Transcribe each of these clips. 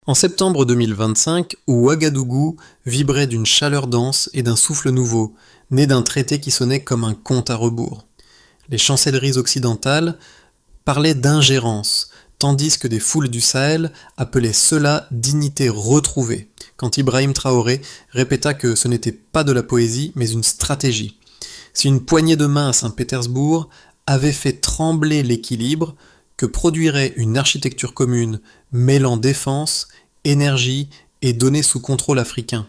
En septembre 2025, Ouagadougou vibrait d'une chaleur dense et d'un souffle nouveau, né d'un traité qui sonnait comme un compte à rebours. Les chancelleries occidentales parlaient d'ingérence, tandis que des foules du Sahel appelaient cela dignité retrouvée, quand Ibrahim Traoré répéta que ce n'était pas de la poésie, mais une stratégie. Si une poignée de main à Saint-Pétersbourg avait fait trembler l'équilibre que produirait une architecture commune mêlant défense, énergie et données sous contrôle africain.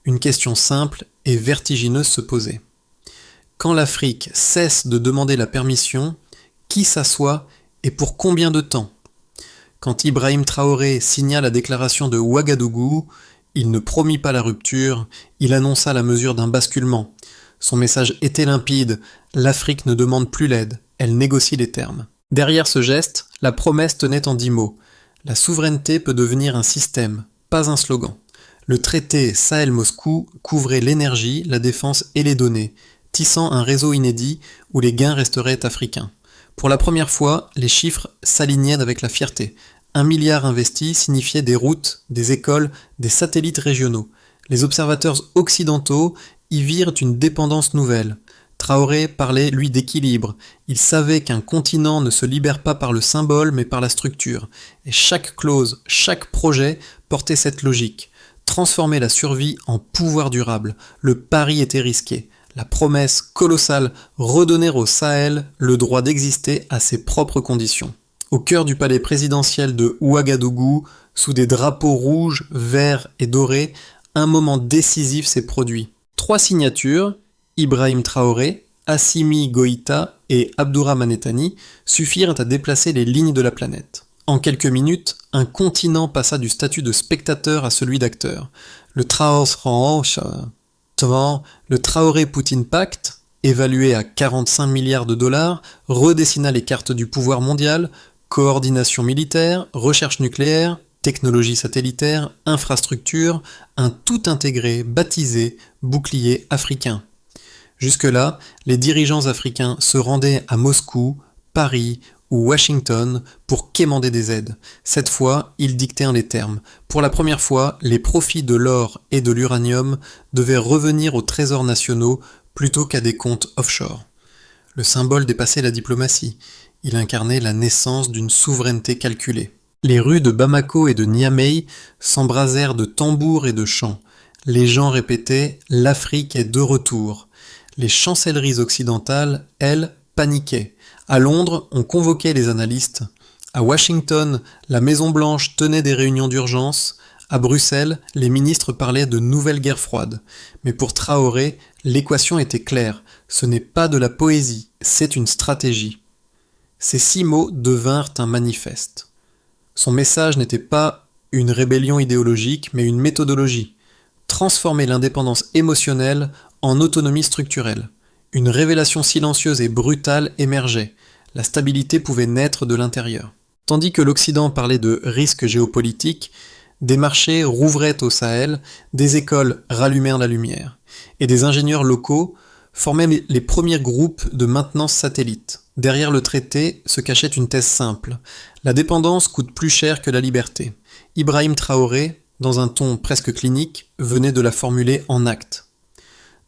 Une question simple et vertigineuse se posait. Quand l'Afrique cesse de demander la permission, qui s'assoit et pour combien de temps? Quand Ibrahim Traoré signa la déclaration de Ouagadougou, il ne promit pas la rupture, il annonça la mesure d'un basculement. Son message était limpide, l'Afrique ne demande plus l'aide, elle négocie les termes. Derrière ce geste, la promesse tenait en 10 mots. La souveraineté peut devenir un système, pas un slogan. Le traité Sahel-Moscou couvrait l'énergie, la défense et les données, tissant un réseau inédit où les gains resteraient africains. Pour la première fois, les chiffres s'alignaient avec la fierté. 1 milliard investi signifiait des routes, des écoles, des satellites régionaux. Les observateurs occidentaux y virent une dépendance nouvelle. Traoré parlait, lui, d'équilibre. Il savait qu'un continent ne se libère pas par le symbole, mais par la structure. Et chaque clause, chaque projet portait cette logique. Transformer la survie en pouvoir durable. Le pari était risqué. La promesse colossale, redonner au Sahel le droit d'exister à ses propres conditions. Au cœur du palais présidentiel de Ouagadougou, sous des drapeaux rouges, verts et dorés, un moment décisif s'est produit. 3 signatures, Ibrahim Traoré, Assimi Goïta et Abdourahmane Tani, suffirent à déplacer les lignes de la planète. En quelques minutes, un continent passa du statut de spectateur à celui d'acteur. Le Traoré-Poutine Pact, évalué à 45 milliards de dollars, redessina les cartes du pouvoir mondial, coordination militaire, recherche nucléaire, technologie satellitaire, infrastructure, un tout intégré, baptisé bouclier africain. Jusque-là, les dirigeants africains se rendaient à Moscou, Paris ou Washington pour quémander des aides. Cette fois, ils dictaient les termes. Pour la première fois, les profits de l'or et de l'uranium devaient revenir aux trésors nationaux plutôt qu'à des comptes offshore. Le symbole dépassait la diplomatie. Il incarnait la naissance d'une souveraineté calculée. Les rues de Bamako et de Niamey s'embrasèrent de tambours et de chants. Les gens répétaient « L'Afrique est de retour ». Les chancelleries occidentales, elles, paniquaient. À Londres, on convoquait les analystes. À Washington, la Maison-Blanche tenait des réunions d'urgence. À Bruxelles, les ministres parlaient de nouvelle guerre froide. Mais pour Traoré, l'équation était claire. Ce n'est pas de la poésie, c'est une stratégie. Ces 6 mots devinrent un manifeste. Son message n'était pas une rébellion idéologique, mais une méthodologie. Transformer l'indépendance émotionnelle en autonomie structurelle. Une révélation silencieuse et brutale émergeait. La stabilité pouvait naître de l'intérieur. Tandis que l'Occident parlait de risques géopolitiques, des marchés rouvraient au Sahel, des écoles rallumèrent la lumière, et des ingénieurs locaux formaient les premiers groupes de maintenance satellite. Derrière le traité se cachait une thèse simple. La dépendance coûte plus cher que la liberté. Ibrahim Traoré, dans un ton presque clinique, venait de la formuler en actes.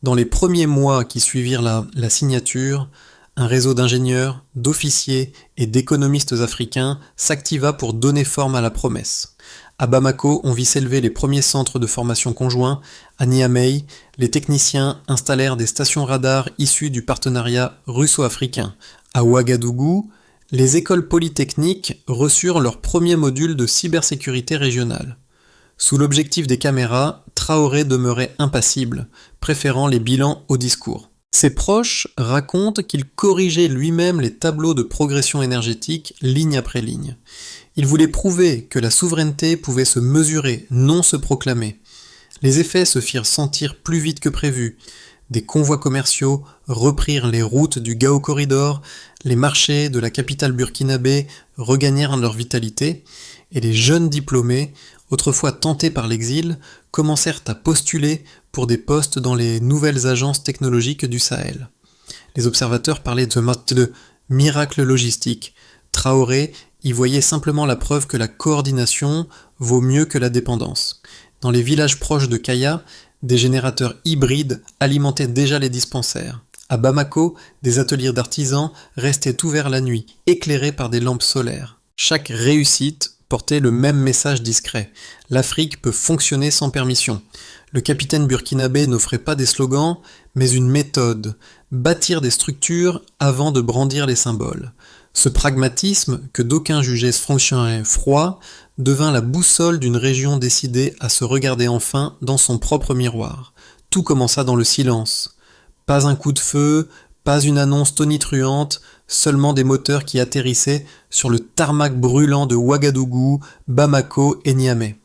Dans les premiers mois qui suivirent la signature, un réseau d'ingénieurs, d'officiers et d'économistes africains s'activa pour donner forme à la promesse. À Bamako, on vit s'élever les premiers centres de formation conjoints. À Niamey, les techniciens installèrent des stations radars issues du partenariat russo-africain. À Ouagadougou, les écoles polytechniques reçurent leur premier module de cybersécurité régionale. Sous l'objectif des caméras, Traoré demeurait impassible, préférant les bilans au discours. Ses proches racontent qu'il corrigeait lui-même les tableaux de progression énergétique ligne après ligne. Il voulait prouver que la souveraineté pouvait se mesurer, non se proclamer. Les effets se firent sentir plus vite que prévu. Des convois commerciaux reprirent les routes du Gao Corridor, les marchés de la capitale burkinabé regagnèrent leur vitalité, et les jeunes diplômés, autrefois tentés par l'exil, commencèrent à postuler pour des postes dans les nouvelles agences technologiques du Sahel. Les observateurs parlaient de miracle logistique. Traoré y voyait simplement la preuve que la coordination, vaut mieux que la dépendance. Dans les villages proches de Kaya, des générateurs hybrides alimentaient déjà les dispensaires. À Bamako, des ateliers d'artisans restaient ouverts la nuit, éclairés par des lampes solaires. Chaque réussite portait le même message discret. L'Afrique peut fonctionner sans permission. Le capitaine burkinabé n'offrait pas des slogans, mais une méthode. Bâtir des structures avant de brandir les symboles. Ce pragmatisme, que d'aucuns jugeaient franchement froid, devint la boussole d'une région décidée à se regarder enfin dans son propre miroir. Tout commença dans le silence. Pas un coup de feu, pas une annonce tonitruante, seulement des moteurs qui atterrissaient sur le tarmac brûlant de Ouagadougou, Bamako et Niamey.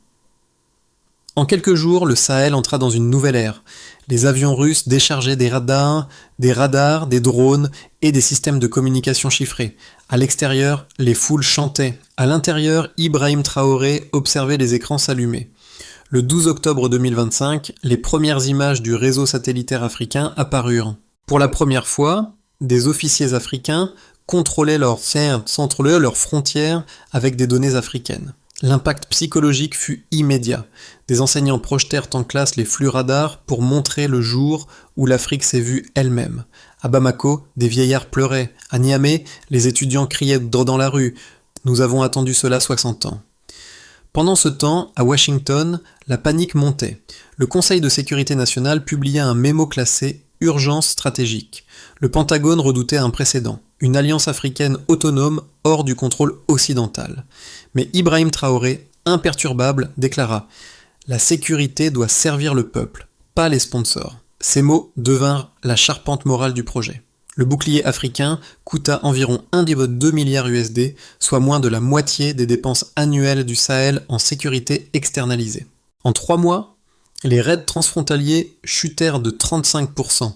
En quelques jours, le Sahel entra dans une nouvelle ère. Les avions russes déchargeaient des radars, des drones et des systèmes de communication chiffrés. À l'extérieur, les foules chantaient. À l'intérieur, Ibrahim Traoré observait les écrans s'allumer. Le 12 octobre 2025, les premières images du réseau satellitaire africain apparurent. Pour la première fois, des officiers africains contrôlaient leurs frontières avec des données africaines. L'impact psychologique fut immédiat. Des enseignants projetèrent en classe les flux radars pour montrer le jour où l'Afrique s'est vue elle-même. À Bamako, des vieillards pleuraient. À Niamey, les étudiants criaient dans la rue. Nous avons attendu cela 60 ans. Pendant ce temps, à Washington, la panique montait. Le Conseil de sécurité nationale publia un mémo classé « Urgence stratégique ». Le Pentagone redoutait un précédent, une alliance africaine autonome hors du contrôle occidental. Mais Ibrahim Traoré, imperturbable, déclara « La sécurité doit servir le peuple, pas les sponsors ». Ces mots devinrent la charpente morale du projet. Le bouclier africain coûta environ 1,2 milliard USD, soit moins de la moitié des dépenses annuelles du Sahel en sécurité externalisée. En 3 mois, les raids transfrontaliers chutèrent de 35%.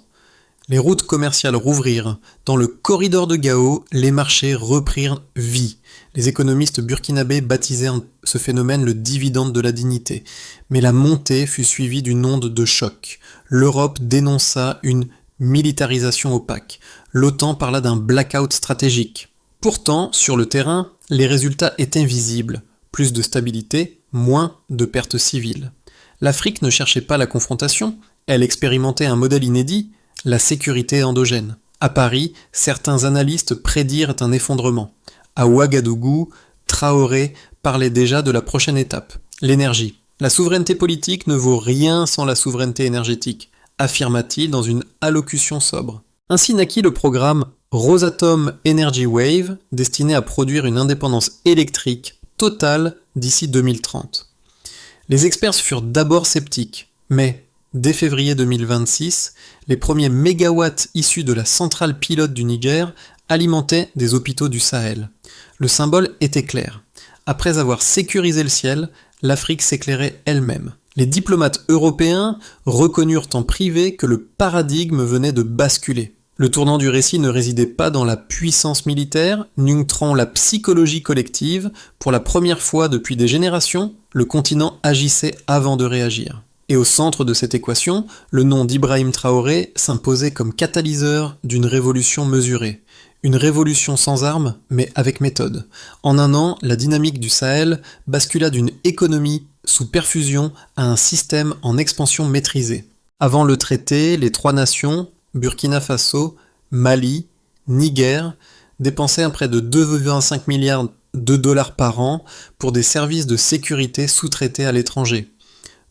Les routes commerciales rouvrirent. Dans le corridor de Gao, les marchés reprirent vie. Les économistes burkinabés baptisèrent ce phénomène le dividende de la dignité. Mais la montée fut suivie d'une onde de choc. L'Europe dénonça une militarisation opaque. L'OTAN parla d'un blackout stratégique. Pourtant, sur le terrain, les résultats étaient visibles. Plus de stabilité, moins de pertes civiles. L'Afrique ne cherchait pas la confrontation, elle expérimentait un modèle inédit, la sécurité endogène. À Paris, certains analystes prédirent un effondrement. À Ouagadougou, Traoré parlait déjà de la prochaine étape, l'énergie. La souveraineté politique ne vaut rien sans la souveraineté énergétique, affirma-t-il dans une allocution sobre. Ainsi naquit le programme Rosatom Energy Wave, destiné à produire une indépendance électrique totale d'ici 2030. Les experts furent d'abord sceptiques, mais dès février 2026, les premiers mégawatts issus de la centrale pilote du Niger alimentaient des hôpitaux du Sahel. Le symbole était clair. Après avoir sécurisé le ciel, l'Afrique s'éclairait elle-même. Les diplomates européens reconnurent en privé que le paradigme venait de basculer. Le tournant du récit ne résidait pas dans la puissance militaire, nurturant la psychologie collective. Pour la première fois depuis des générations, le continent agissait avant de réagir. Et au centre de cette équation, le nom d'Ibrahim Traoré s'imposait comme catalyseur d'une révolution mesurée. Une révolution sans armes, mais avec méthode. En un an, la dynamique du Sahel bascula d'une économie sous perfusion à un système en expansion maîtrisée. Avant le traité, les 3 nations, Burkina Faso, Mali, Niger, dépensaient près de 2,5 milliards de dollars par an pour des services de sécurité sous-traités à l'étranger.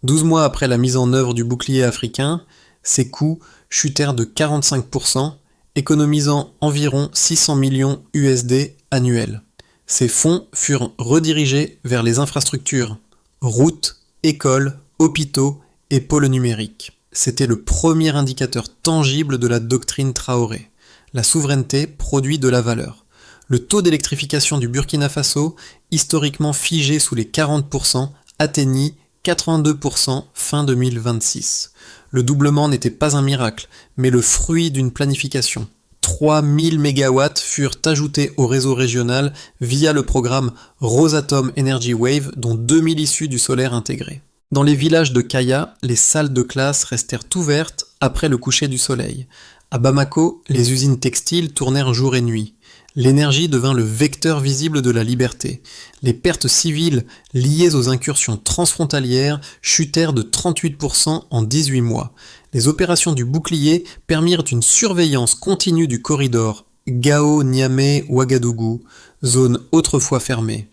12 mois après la mise en œuvre du bouclier africain, ces coûts chutèrent de 45%, économisant environ 600 millions USD annuels. Ces fonds furent redirigés vers les infrastructures, routes, écoles, hôpitaux et pôles numériques. C'était le premier indicateur tangible de la doctrine Traoré. La souveraineté produit de la valeur. Le taux d'électrification du Burkina Faso, historiquement figé sous les 40%, atteignit 82% fin 2026. Le doublement n'était pas un miracle, mais le fruit d'une planification. 3000 MW furent ajoutés au réseau régional via le programme Rosatom Energy Wave, dont 2000 issus du solaire intégré. Dans les villages de Kaya, les salles de classe restèrent ouvertes après le coucher du soleil. À Bamako, les usines textiles tournèrent jour et nuit. L'énergie devint le vecteur visible de la liberté. Les pertes civiles liées aux incursions transfrontalières chutèrent de 38% en 18 mois. Les opérations du bouclier permirent une surveillance continue du corridor Gao-Niamey-Ouagadougou, zone autrefois fermée.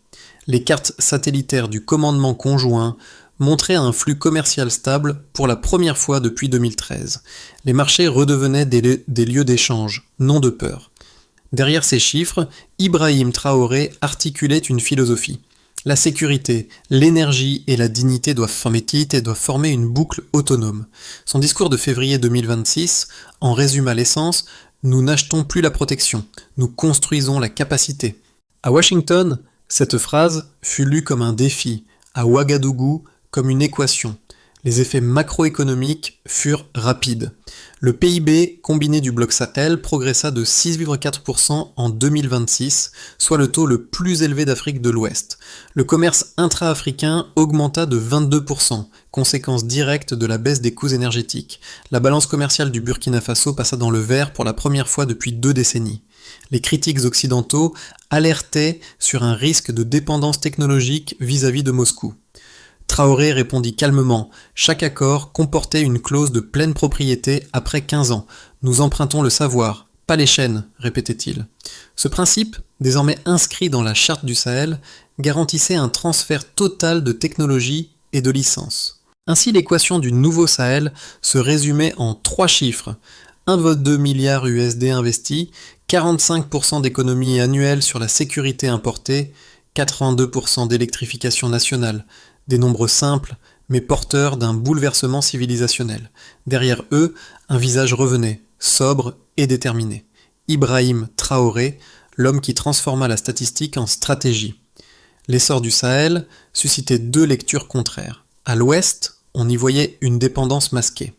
Les cartes satellitaires du commandement conjoint montraient un flux commercial stable pour la première fois depuis 2013. Les marchés redevenaient des lieux d'échange, non de peur. Derrière ces chiffres, Ibrahim Traoré articulait une philosophie. La sécurité, l'énergie et la dignité doivent former une boucle autonome. Son discours de février 2026 en résume à l'essence: nous n'achetons plus la protection, nous construisons la capacité. À Washington, cette phrase fut lue comme un défi, à Ouagadougou comme une équation. Les effets macroéconomiques furent rapides. Le PIB combiné du bloc Sahel progressa de 6,4% en 2026, soit le taux le plus élevé d'Afrique de l'Ouest. Le commerce intra-africain augmenta de 22%, conséquence directe de la baisse des coûts énergétiques. La balance commerciale du Burkina Faso passa dans le vert pour la première fois depuis 2 décennies. Les critiques occidentaux alertaient sur un risque de dépendance technologique vis-à-vis de Moscou. Traoré répondit calmement. Chaque accord comportait une clause de pleine propriété après 15 ans. Nous empruntons le savoir, pas les chaînes, répétait-il. Ce principe, désormais inscrit dans la charte du Sahel, garantissait un transfert total de technologie et de licences. Ainsi, l'équation du nouveau Sahel se résumait en 3 chiffres. 1,2 milliard USD investis, 45% d'économie annuelle sur la sécurité importée, 82% d'électrification nationale. Des nombres simples, mais porteurs d'un bouleversement civilisationnel. Derrière eux, un visage revenait, sobre et déterminé. Ibrahim Traoré, l'homme qui transforma la statistique en stratégie. L'essor du Sahel suscitait 2 lectures contraires. À l'ouest, on y voyait une dépendance masquée.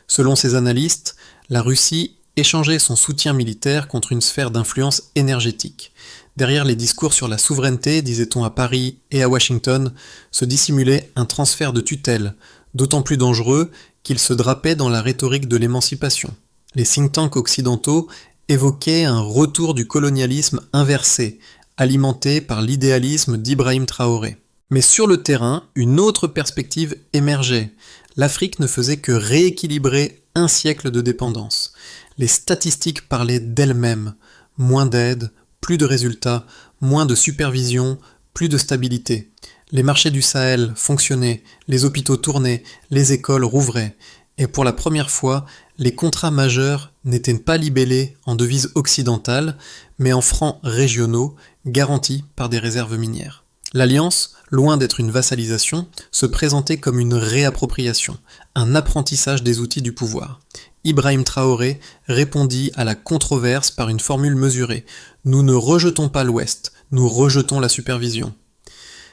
Selon ces analystes, la Russie échangeait son soutien militaire contre une sphère d'influence énergétique. Derrière les discours sur la souveraineté, disait-on à Paris et à Washington, se dissimulait un transfert de tutelle, d'autant plus dangereux qu'il se drapait dans la rhétorique de l'émancipation. Les think tanks occidentaux évoquaient un retour du colonialisme inversé, alimenté par l'idéalisme d'Ibrahim Traoré. Mais sur le terrain, une autre perspective émergeait. L'Afrique ne faisait que rééquilibrer un siècle de dépendance. Les statistiques parlaient d'elles-mêmes. Moins d'aide, plus de résultats, moins de supervision, plus de stabilité. Les marchés du Sahel fonctionnaient, les hôpitaux tournaient, les écoles rouvraient. Et pour la première fois, les contrats majeurs n'étaient pas libellés en devises occidentales, mais en francs régionaux, garantis par des réserves minières. L'alliance, loin d'être une vassalisation, se présentait comme une réappropriation, un apprentissage des outils du pouvoir. Ibrahim Traoré répondit à la controverse par une formule mesurée. Nous ne rejetons pas l'Ouest, nous rejetons la supervision.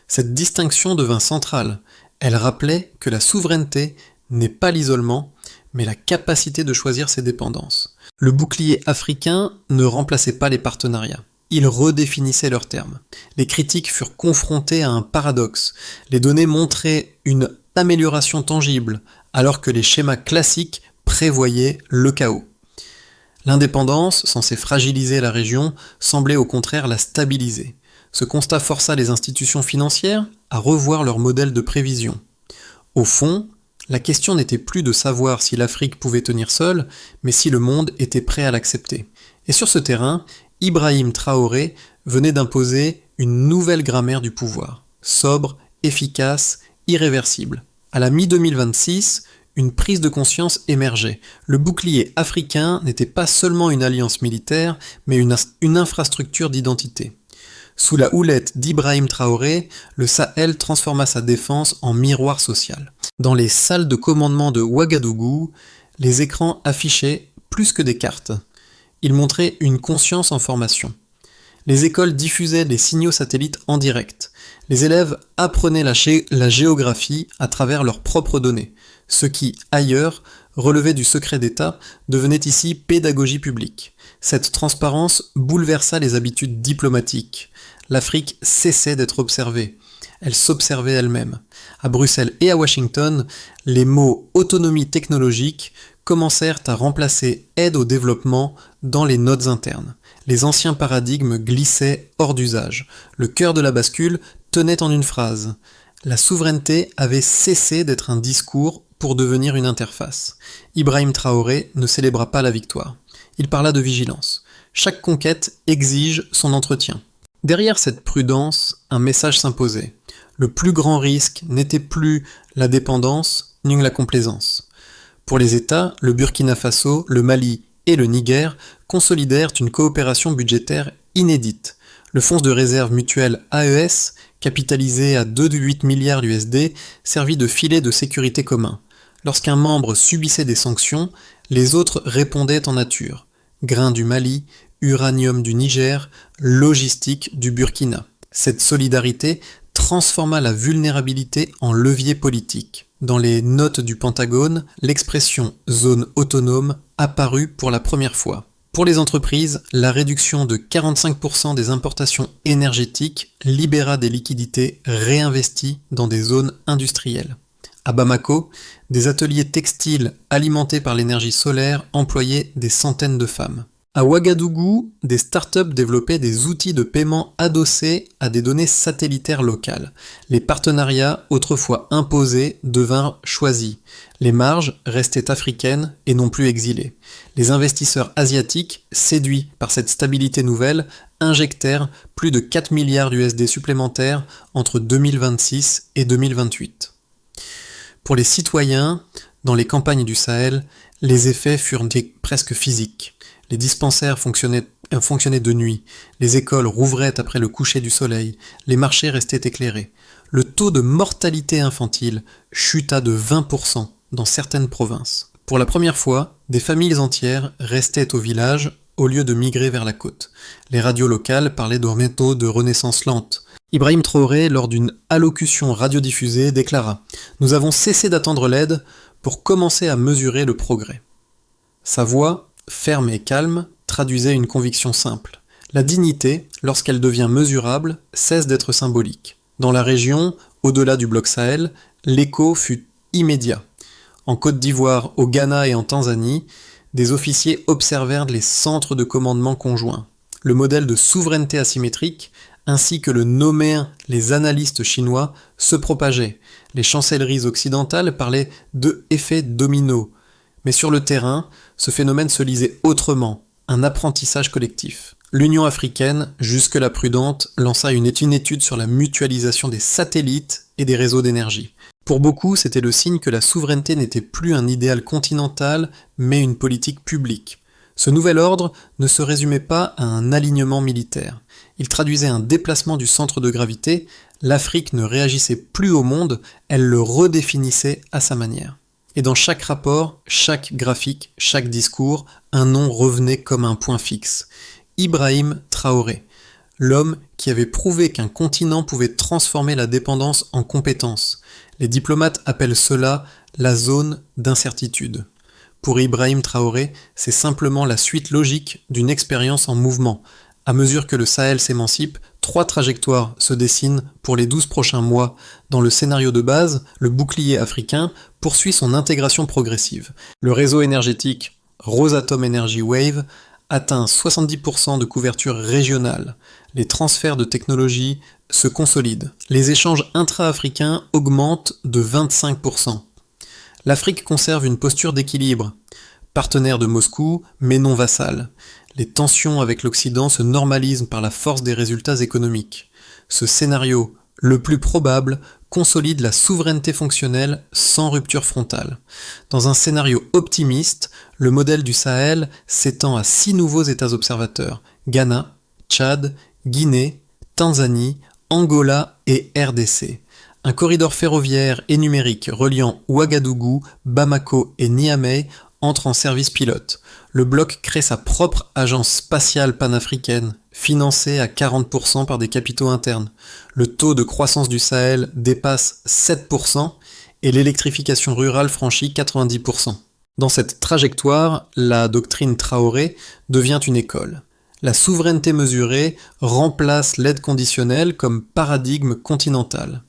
Cette distinction devint centrale. Elle rappelait que la souveraineté n'est pas l'isolement, mais la capacité de choisir ses dépendances. Le bouclier africain ne remplaçait pas les partenariats. Il redéfinissait leurs termes. Les critiques furent confrontées à un paradoxe. Les données montraient une amélioration tangible, alors que les schémas classiques prévoyait le chaos. L'indépendance, censée fragiliser la région, semblait au contraire la stabiliser. Ce constat força les institutions financières à revoir leur modèle de prévision. Au fond, la question n'était plus de savoir si l'Afrique pouvait tenir seule, mais si le monde était prêt à l'accepter. Et sur ce terrain, Ibrahim Traoré venait d'imposer une nouvelle grammaire du pouvoir. Sobre, efficace, irréversible. À la mi-2026, une prise de conscience émergeait. Le bouclier africain n'était pas seulement une alliance militaire, mais une infrastructure d'identité. Sous la houlette d'Ibrahim Traoré, le Sahel transforma sa défense en miroir social. Dans les salles de commandement de Ouagadougou, les écrans affichaient plus que des cartes. Ils montraient une conscience en formation. Les écoles diffusaient des signaux satellites en direct. Les élèves apprenaient la géographie à travers leurs propres données. Ce qui, ailleurs, relevait du secret d'État, devenait ici pédagogie publique. Cette transparence bouleversa les habitudes diplomatiques. L'Afrique cessait d'être observée. Elle s'observait elle-même. À Bruxelles et à Washington, les mots autonomie technologique commencèrent à remplacer aide au développement dans les notes internes. Les anciens paradigmes glissaient hors d'usage. Le cœur de la bascule tenait en une phrase. La souveraineté avait cessé d'être un discours pour devenir une interface. Ibrahim Traoré ne célébra pas la victoire. Il parla de vigilance. Chaque conquête exige son entretien. Derrière cette prudence, un message s'imposait. Le plus grand risque n'était plus la dépendance, ni la complaisance. Pour les États, le Burkina Faso, le Mali et le Niger consolidèrent une coopération budgétaire inédite. Le fonds de réserve mutuelle AES, capitalisé à 2,8 milliards d'USD, servit de filet de sécurité commun. Lorsqu'un membre subissait des sanctions, les autres répondaient en nature. Grains du Mali, uranium du Niger, logistique du Burkina. Cette solidarité transforma la vulnérabilité en levier politique. Dans les notes du Pentagone, l'expression « zone autonome » apparut pour la première fois. Pour les entreprises, la réduction de 45% des importations énergétiques libéra des liquidités réinvesties dans des zones industrielles. À Bamako, des ateliers textiles alimentés par l'énergie solaire employaient des centaines de femmes. À Ouagadougou, des startups développaient des outils de paiement adossés à des données satellitaires locales. Les partenariats, autrefois imposés, devinrent choisis. Les marges restaient africaines et non plus exilées. Les investisseurs asiatiques, séduits par cette stabilité nouvelle, injectèrent plus de 4 milliards d'USD supplémentaires entre 2026 et 2028. Pour les citoyens, dans les campagnes du Sahel, les effets furent presque physiques. Les dispensaires fonctionnaient de nuit, les écoles rouvraient après le coucher du soleil, les marchés restaient éclairés. Le taux de mortalité infantile chuta de 20% dans certaines provinces. Pour la première fois, des familles entières restaient au village au lieu de migrer vers la côte. Les radios locales parlaient de méthodes de renaissance lente. Ibrahim Traoré, lors d'une allocution radiodiffusée, déclara « Nous avons cessé d'attendre l'aide pour commencer à mesurer le progrès ». Sa voix, ferme et calme, traduisait une conviction simple. La dignité, lorsqu'elle devient mesurable, cesse d'être symbolique. Dans la région, au-delà du bloc Sahel, l'écho fut immédiat. En Côte d'Ivoire, au Ghana et en Tanzanie, des officiers observèrent les centres de commandement conjoints. Le modèle de souveraineté asymétrique, ainsi que le nommaient les analystes chinois, se propageait. Les chancelleries occidentales parlaient de effet domino. Mais sur le terrain, ce phénomène se lisait autrement, un apprentissage collectif. L'Union africaine, jusque-là prudente, lança une étude sur la mutualisation des satellites et des réseaux d'énergie. Pour beaucoup, c'était le signe que la souveraineté n'était plus un idéal continental, mais une politique publique. Ce nouvel ordre ne se résumait pas à un alignement militaire. Il traduisait un déplacement du centre de gravité. L'Afrique ne réagissait plus au monde, elle le redéfinissait à sa manière. Et dans chaque rapport, chaque graphique, chaque discours, un nom revenait comme un point fixe. Ibrahim Traoré, l'homme qui avait prouvé qu'un continent pouvait transformer la dépendance en compétence. Les diplomates appellent cela la zone d'incertitude. Pour Ibrahim Traoré, c'est simplement la suite logique d'une expérience en mouvement. À mesure que le Sahel s'émancipe, 3 trajectoires se dessinent pour les 12 prochains mois. Dans le scénario de base, le bouclier africain poursuit son intégration progressive. Le réseau énergétique Rosatom Energy Wave atteint 70% de couverture régionale. Les transferts de technologies se consolident. Les échanges intra-africains augmentent de 25%. L'Afrique conserve une posture d'équilibre. Partenaire de Moscou, mais non vassal. Les tensions avec l'Occident se normalisent par la force des résultats économiques. Ce scénario, le plus probable, consolide la souveraineté fonctionnelle sans rupture frontale. Dans un scénario optimiste, le modèle du Sahel s'étend à 6 nouveaux États observateurs, Ghana, Tchad, Guinée, Tanzanie, Angola et RDC. Un corridor ferroviaire et numérique reliant Ouagadougou, Bamako et Niamey entre en service pilote. Le bloc crée sa propre agence spatiale panafricaine, financée à 40% par des capitaux internes. Le taux de croissance du Sahel dépasse 7% et l'électrification rurale franchit 90%. Dans cette trajectoire, la doctrine Traoré devient une école. La souveraineté mesurée remplace l'aide conditionnelle comme paradigme continental.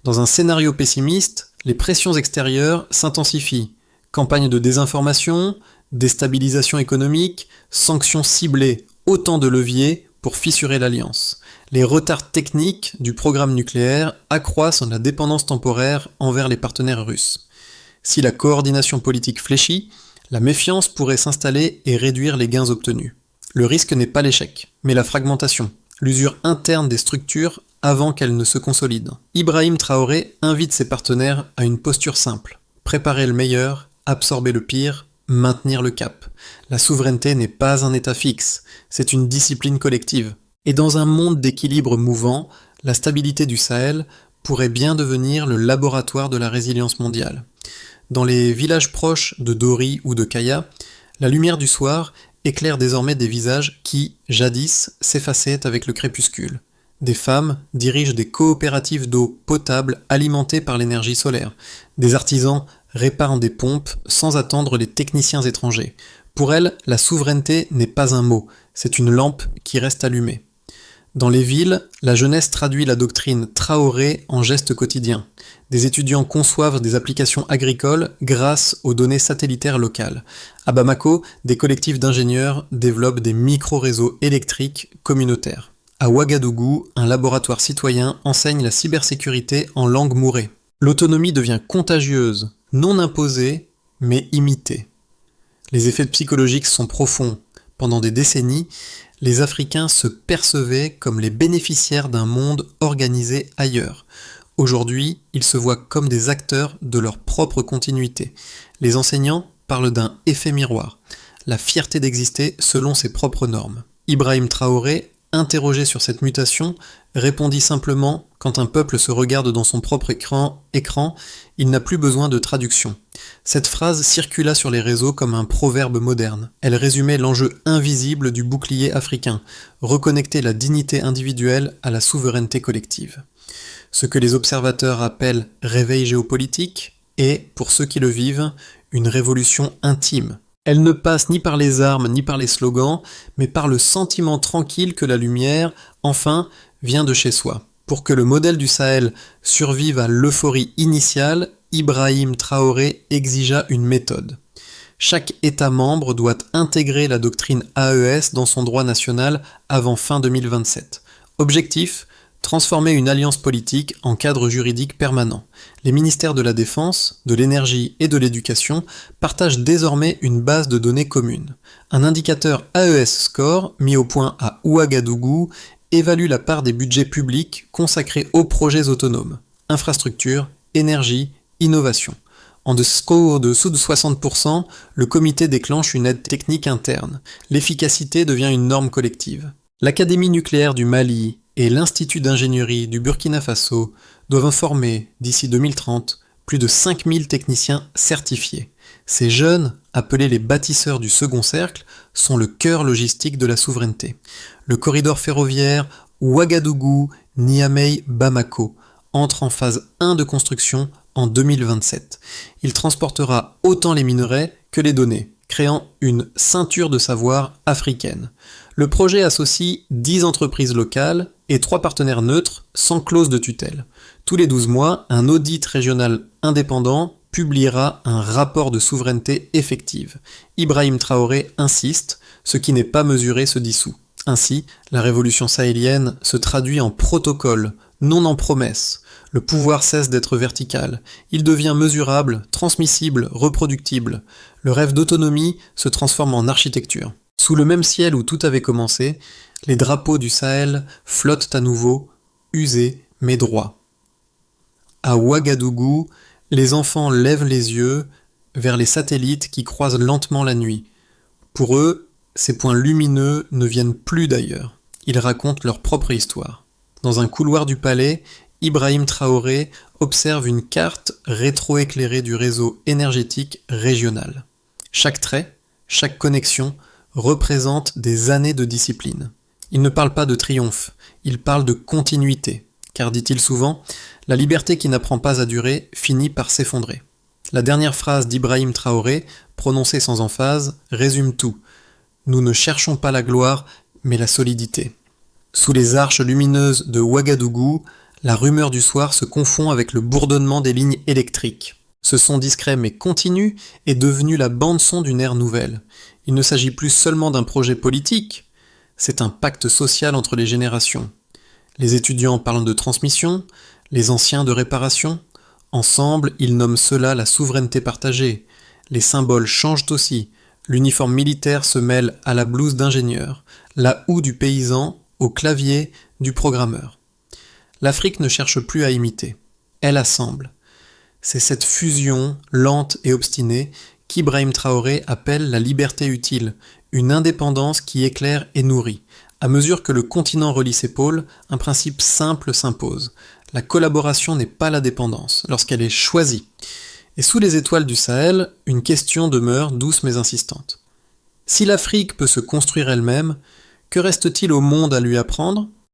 Dans un scénario pessimiste, les pressions extérieures s'intensifient. Campagne de désinformation, déstabilisation économique, sanctions ciblées Autant de leviers pour fissurer l'alliance. Les retards techniques du programme nucléaire accroissent la dépendance temporaire envers les partenaires russes. Si la coordination politique fléchit, la méfiance pourrait s'installer et réduire les gains obtenus. Le risque n'est pas l'échec, mais la fragmentation, l'usure interne des structures avant qu'elles ne se consolident. Ibrahim Traoré invite ses partenaires à une posture simple. Préparer le meilleur, absorber le pire, maintenir le cap. La souveraineté n'est pas un état fixe, c'est une discipline collective. Et dans un monde d'équilibre mouvant, la stabilité du Sahel pourrait bien devenir le laboratoire de la résilience mondiale. Dans les villages proches de Dori ou de Kaya, la lumière du soir éclaire désormais des visages qui, jadis, s'effaçaient avec le crépuscule. Des femmes dirigent des coopératives d'eau potable alimentées par l'énergie solaire. Des artisans réparent des pompes sans attendre les techniciens étrangers. Pour elles, la souveraineté n'est pas un mot, c'est une lampe qui reste allumée. Dans les villes, la jeunesse traduit la doctrine Traoré en gestes quotidiens. Des étudiants conçoivent des applications agricoles grâce aux données satellitaires locales. À Bamako, des collectifs d'ingénieurs développent des micro-réseaux électriques communautaires. À Ouagadougou, un laboratoire citoyen enseigne la cybersécurité en langue mourée. L'autonomie devient contagieuse, non imposée, mais imitée. Les effets psychologiques sont profonds. Pendant des décennies, les Africains se percevaient comme les bénéficiaires d'un monde organisé ailleurs. Aujourd'hui, ils se voient comme des acteurs de leur propre continuité. Les enseignants parlent d'un effet miroir, la fierté d'exister selon ses propres normes. Ibrahim Traoré, interrogé sur cette mutation, répondit simplement « Quand un peuple se regarde dans son propre écran, il n'a plus besoin de traduction ». Cette phrase circula sur les réseaux comme un proverbe moderne. Elle résumait l'enjeu invisible du bouclier africain, reconnecter la dignité individuelle à la souveraineté collective. Ce que les observateurs appellent réveil géopolitique est, pour ceux qui le vivent, une révolution intime. Elle ne passe ni par les armes ni par les slogans, mais par le sentiment tranquille que la lumière, enfin, vient de chez soi. Pour que le modèle du Sahel survive à l'euphorie initiale, Ibrahim Traoré exigea une méthode. Chaque État membre doit intégrer la doctrine AES dans son droit national avant fin 2027. Objectif : transformer une alliance politique en cadre juridique permanent. Les ministères de la Défense, de l'Énergie et de l'Éducation partagent désormais une base de données commune. Un indicateur AES Score, mis au point à Ouagadougou, évalue la part des budgets publics consacrés aux projets autonomes. Infrastructure, énergie, innovation. En dessous de 60%, le comité déclenche une aide technique interne. L'efficacité devient une norme collective. L'Académie nucléaire du Mali et l'Institut d'ingénierie du Burkina Faso doivent former, d'ici 2030, plus de 5000 techniciens certifiés. Ces jeunes, appelés les bâtisseurs du second cercle, sont le cœur logistique de la souveraineté. Le corridor ferroviaire Ouagadougou-Niamey-Bamako entre en phase 1 de construction en 2027. Il transportera autant les minerais que les données, créant une ceinture de savoir africaine. Le projet associe 10 entreprises locales et 3 partenaires neutres sans clause de tutelle. Tous les 12 mois, un audit régional indépendant publiera un rapport de souveraineté effective. Ibrahim Traoré insiste, ce qui n'est pas mesuré se dissout. Ainsi, la révolution sahélienne se traduit en protocole, non en promesse. Le pouvoir cesse d'être vertical, il devient mesurable, transmissible, reproductible. Le rêve d'autonomie se transforme en architecture. Sous le même ciel où tout avait commencé, les drapeaux du Sahel flottent à nouveau, usés mais droits. À Ouagadougou, les enfants lèvent les yeux vers les satellites qui croisent lentement la nuit. Pour eux, ces points lumineux ne viennent plus d'ailleurs. Ils racontent leur propre histoire. Dans un couloir du palais, Ibrahim Traoré observe une carte rétroéclairée du réseau énergétique régional. Chaque trait, chaque connexion représente des années de discipline. Il ne parle pas de triomphe, il parle de continuité, car dit-il souvent, la liberté qui n'apprend pas à durer finit par s'effondrer. La dernière phrase d'Ibrahim Traoré, prononcée sans emphase, résume tout. Nous ne cherchons pas la gloire, mais la solidité. Sous les arches lumineuses de Ouagadougou, la rumeur du soir se confond avec le bourdonnement des lignes électriques. Ce son discret mais continu est devenu la bande-son d'une ère nouvelle. Il ne s'agit plus seulement d'un projet politique, c'est un pacte social entre les générations. Les étudiants parlent de transmission, les anciens de réparation. Ensemble, ils nomment cela la souveraineté partagée. Les symboles changent aussi. L'uniforme militaire se mêle à la blouse d'ingénieur, la houe du paysan au clavier du programmeur. L'Afrique ne cherche plus à imiter. Elle assemble. C'est cette fusion lente et obstinée qu'Ibrahim Traoré appelle la liberté utile, une indépendance qui éclaire et nourrit. À mesure que le continent relie ses pôles, un principe simple s'impose. La collaboration n'est pas la dépendance, lorsqu'elle est choisie. Et sous les étoiles du Sahel, une question demeure douce mais insistante. Si l'Afrique peut se construire elle-même, que reste-t-il au monde à lui apprendre ?